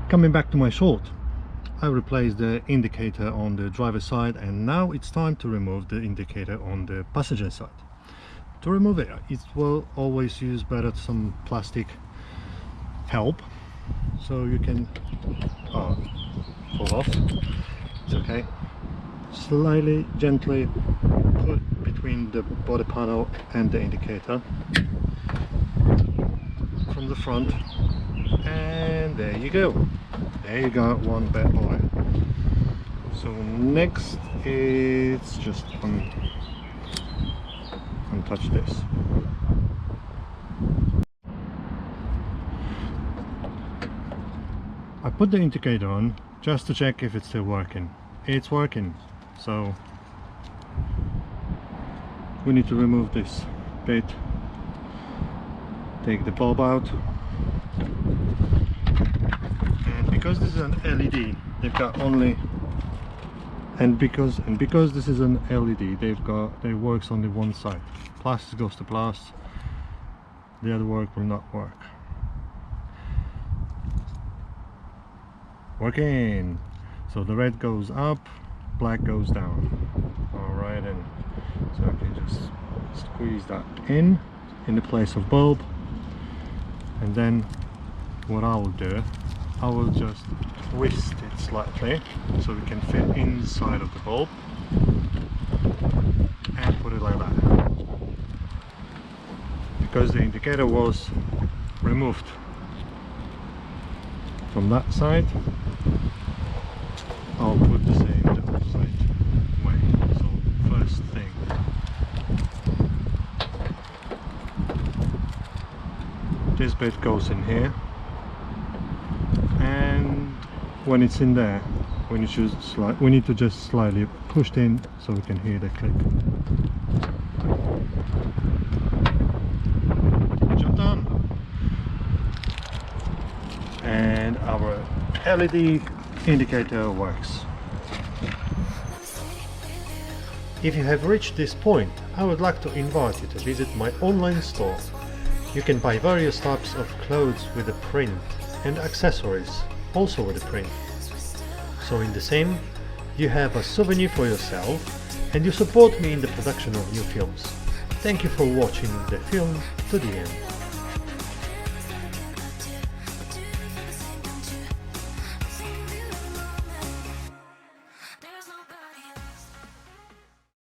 Coming back to my short, I replaced the indicator on the driver's side, and now it's time to remove the indicator on the passenger side. To remove it, it will always use better some plastic help, so you can pull off. It's okay. Slightly, gently put between the body panel and the indicator from the front, and there you go. There you got one bad boy. So next it's just untouch this. I put the indicator on just to check if it's still working. It's working, so we need to remove this bit, take the bulb out, and because this is an LED, they've got only, and because this is an LED, they works only one side. Plus goes to plus, the other work will not work. Working. So the red goes up, black goes down. Alright, and so I can just squeeze that in the place of bulb, and then what I will do, I will just twist it slightly so we can fit inside of the bulb and put it like that. Because the indicator was removed from that side, I'll put the same the opposite way. So first thing, this bit goes in here, and when it's in there, we need to just slightly push it in so we can hear the click. Job done. And our LED indicator works. If you have reached this point, I would like to invite you to visit my online store. You can buy various types of clothes with a print and accessories also with a print. So in the same, you have a souvenir for yourself and you support me in the production of new films. Thank you for watching the film to the end.